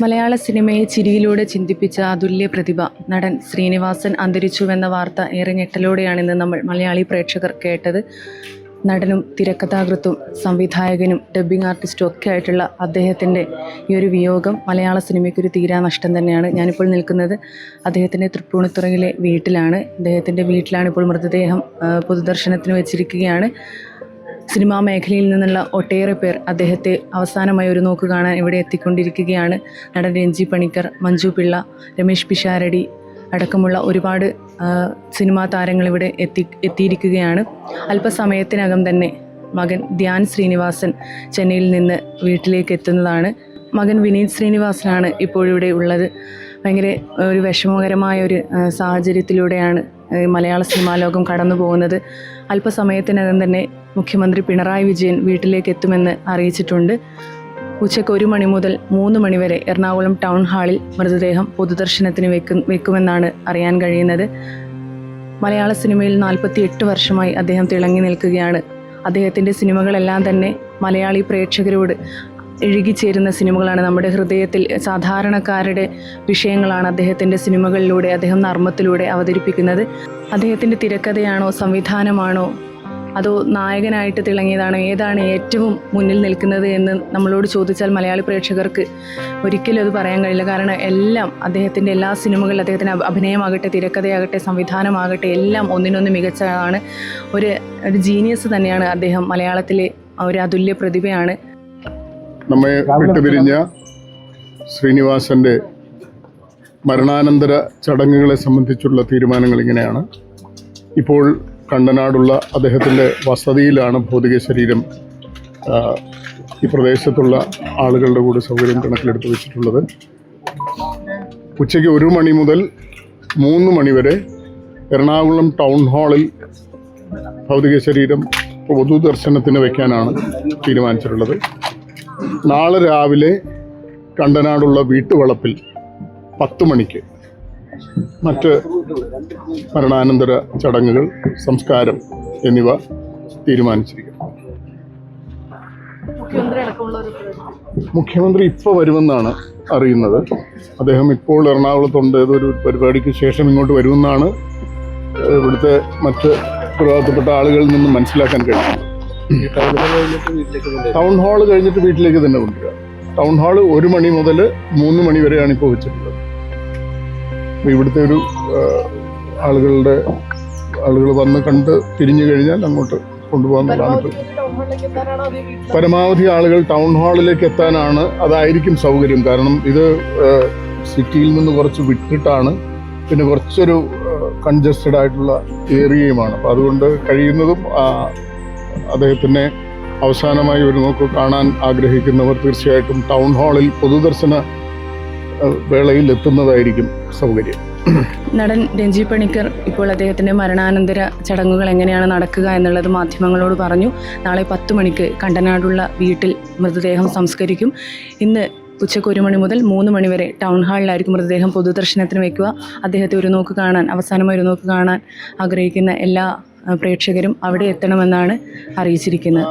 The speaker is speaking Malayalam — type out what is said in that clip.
മലയാള സിനിമയെ ചിരിയിലൂടെ ചിന്തിപ്പിച്ച അതുല്യ പ്രതിഭ നടൻ ശ്രീനിവാസൻ അന്തരിച്ചുവെന്ന വാർത്ത ഏറെ ഞെട്ടലോടെയാണ് ഇന്ന് നമ്മൾ മലയാളി പ്രേക്ഷകർ കേട്ടത്. നടനും തിരക്കഥാകൃത്തും സംവിധായകനും ഡബ്ബിംഗ് ആർട്ടിസ്റ്റും ഒക്കെ ആയിട്ടുള്ള അദ്ദേഹത്തിൻ്റെ ഈ ഒരു വിയോഗം മലയാള സിനിമയ്ക്കൊരു തീരാനഷ്ടം തന്നെയാണ്. ഞാനിപ്പോൾ നിൽക്കുന്നത് അദ്ദേഹത്തിൻ്റെ തൃപ്പൂണിത്തുറയിലെ വീട്ടിലാണ്. അദ്ദേഹത്തിൻ്റെ വീട്ടിലാണ് ഇപ്പോൾ മൃതദേഹം പൊതുദർശനത്തിന് വെച്ചിരിക്കുകയാണ്. സിനിമാ മേഖലയിൽ നിന്നുള്ള ഒട്ടേറെ പേർ അദ്ദേഹത്തെ അവസാനമായി ഒരു നോക്ക് കാണാൻ ഇവിടെ എത്തിക്കൊണ്ടിരിക്കുകയാണ്. നടൻ രഞ്ജി പണിക്കർ, മഞ്ജു പിള്ള, രമേശ് പിഷാരടി അടക്കമുള്ള ഒരുപാട് സിനിമാ താരങ്ങൾ ഇവിടെ എത്തിയിരിക്കുകയാണ്. അല്പസമയത്തിനകം തന്നെ മകൻ ധ്യാൻ ശ്രീനിവാസൻ ചെന്നൈയിൽ നിന്ന് വീട്ടിലേക്ക് എത്തുന്നതാണ്. മകൻ വിനീത് ശ്രീനിവാസനാണ് ഇപ്പോഴിവിടെ ഉള്ളത്. ഭയങ്കര ഒരു വിഷമകരമായ ഒരു സാഹചര്യത്തിലൂടെയാണ് മലയാള സിനിമാ ലോകം കടന്നു പോകുന്നത്. അല്പസമയത്തിനകം തന്നെ മുഖ്യമന്ത്രി പിണറായി വിജയൻ വീട്ടിലേക്ക് എത്തുമെന്ന് അറിയിച്ചിട്ടുണ്ട്. ഉച്ചയ്ക്ക് 1 മണി മുതൽ 3 മണി വരെ എറണാകുളം ടൗൺ ഹാളിൽ മൃതദേഹം പൊതുദർശനത്തിന് വെക്കുമെന്നാണ് അറിയാൻ കഴിയുന്നത്. മലയാള സിനിമയിൽ 48 വർഷമായി അദ്ദേഹം തിളങ്ങി നിൽക്കുകയാണ്. അദ്ദേഹത്തിൻ്റെ സിനിമകളെല്ലാം തന്നെ മലയാളി പ്രേക്ഷകരോട് ഇഴുകിച്ചേരുന്ന സിനിമകളാണ്. നമ്മുടെ ഹൃദയത്തിൽ സാധാരണക്കാരുടെ വിഷയങ്ങളാണ് അദ്ദേഹത്തിൻ്റെ സിനിമകളിലൂടെ അദ്ദേഹം നർമ്മത്തിലൂടെ അവതരിപ്പിക്കുന്നത്. അദ്ദേഹത്തിൻ്റെ തിരക്കഥയാണോ സംവിധാനമാണോ അതോ നായകനായിട്ട് തിളങ്ങിയതാണോ, ഏതാണ് ഏറ്റവും മുന്നിൽ നിൽക്കുന്നത് എന്ന് നമ്മളോട് ചോദിച്ചാൽ മലയാളി പ്രേക്ഷകർക്ക് ഒരിക്കലും അത് പറയാൻ കഴിയില്ല. കാരണം എല്ലാം അദ്ദേഹത്തിൻ്റെ എല്ലാ സിനിമകളിലും അദ്ദേഹത്തിൻ്റെ അഭിനയമാകട്ടെ, തിരക്കഥയാകട്ടെ, സംവിധാനമാകട്ടെ എല്ലാം ഒന്നിനൊന്ന് മികച്ചതാണ്. ഒരു ജീനിയസ് തന്നെയാണ് അദ്ദേഹം. മലയാളത്തിലെ ഒരു അതുല്യ പ്രതിഭയാണ്. നമ്മെ വിട്ടുപിരിഞ്ഞ ശ്രീനിവാസൻ്റെ മരണാനന്തര ചടങ്ങുകളെ സംബന്ധിച്ചുള്ള തീരുമാനങ്ങൾ ഇങ്ങനെയാണ്. ഇപ്പോൾ കണ്ടനാടുള്ള അദ്ദേഹത്തിൻ്റെ വസതിയിലാണ് ഭൗതിക ശരീരം ഈ പ്രദേശത്തുള്ള ആളുകളുടെ കൂടെ സൗകര്യം കണക്കിലെടുത്ത് വെച്ചിട്ടുള്ളത്. ഉച്ചയ്ക്ക് 1 മണി മുതൽ 3 മണി വരെ എറണാകുളം ടൗൺ ഹാളിൽ ഭൗതിക ശരീരം പൊതുദർശനത്തിന് വയ്ക്കാനാണ് തീരുമാനിച്ചിട്ടുള്ളത്. നാളെ രാവിലെ കണ്ടനാടുള്ള വീട്ടുവളപ്പിൽ 10 മണിക്ക് മറ്റ് മരണാനന്തര ചടങ്ങുകൾ, സംസ്കാരം എന്നിവ തീരുമാനിച്ചിരിക്കുന്നു. മുഖ്യമന്ത്രി ഇപ്പോൾ വരുമെന്നാണ് അറിയുന്നത്. അദ്ദേഹം ഇപ്പോൾ എറണാകുളത്തുണ്ട്. ഏതൊരു പരിപാടിക്ക് ശേഷം ഇങ്ങോട്ട് വരുമെന്നാണ് ഇവിടുത്തെ മറ്റ് ഉത്തരവാദിത്തപ്പെട്ട ആളുകളിൽ നിന്നും മനസ്സിലാക്കാൻ കഴിയുന്നത്. ടൗൺ ഹാൾ കഴിഞ്ഞിട്ട് വീട്ടിലേക്ക് തന്നെ കൊണ്ടുവരിക. ടൗൺ ഹാൾ 1 മണി മുതൽ 3 മണി വരെയാണ് ഇപ്പോൾ വെച്ചിട്ടുള്ളത്. അപ്പോൾ ഇവിടുത്തെ ഒരു ആളുകൾ വന്ന് കണ്ട് തിരിഞ്ഞു കഴിഞ്ഞാൽ അങ്ങോട്ട് കൊണ്ടുപോകാവുന്നതാണ്. പരമാവധി ആളുകൾ ടൗൺ ഹാളിലേക്ക് എത്താനാണ്, അതായിരിക്കും സൗകര്യം. കാരണം ഇത് സിറ്റിയിൽ നിന്ന് കുറച്ച് വിട്ടിട്ടാണ്, പിന്നെ കുറച്ചൊരു കൺജസ്റ്റഡ് ആയിട്ടുള്ള ഏരിയയുമാണ്. അപ്പോൾ അതുകൊണ്ട് കഴിയുന്നതും അദ്ദേഹത്തിനെ അവസാനമായി ഒരു നോക്ക് കാണാൻ ആഗ്രഹിക്കുന്നവർ തീർച്ചയായിട്ടും ടൗൺ ഹാളിൽ പൊതുദർശന വേളയിൽ എത്തുന്നതായിരിക്കും സൗകര്യം. നടൻ രഞ്ജി പണിക്കർ ഇപ്പോൾ അദ്ദേഹത്തിൻ്റെ മരണാനന്തര ചടങ്ങുകൾ എങ്ങനെയാണ് നടക്കുക എന്നുള്ളത് മാധ്യമങ്ങളോട് പറഞ്ഞു. നാളെ 10 മണിക്ക് കണ്ടനാടുള്ള വീട്ടിൽ മൃതദേഹം സംസ്കരിക്കും. ഇന്ന് ഉച്ചയ്ക്ക് 1 മണി മുതൽ 3 മണി വരെ ടൗൺ ഹാളിലായിരിക്കും മൃതദേഹം പൊതുദർശനത്തിന് വയ്ക്കുക. അദ്ദേഹത്തെ ഒരു നോക്ക് കാണാൻ, അവസാനമായി ഒരു നോക്ക് കാണാൻ ആഗ്രഹിക്കുന്ന എല്ലാ പ്രേക്ഷകരും അവിടെ എത്തണമെന്നാണ് അറിയിച്ചിരിക്കുന്നത്.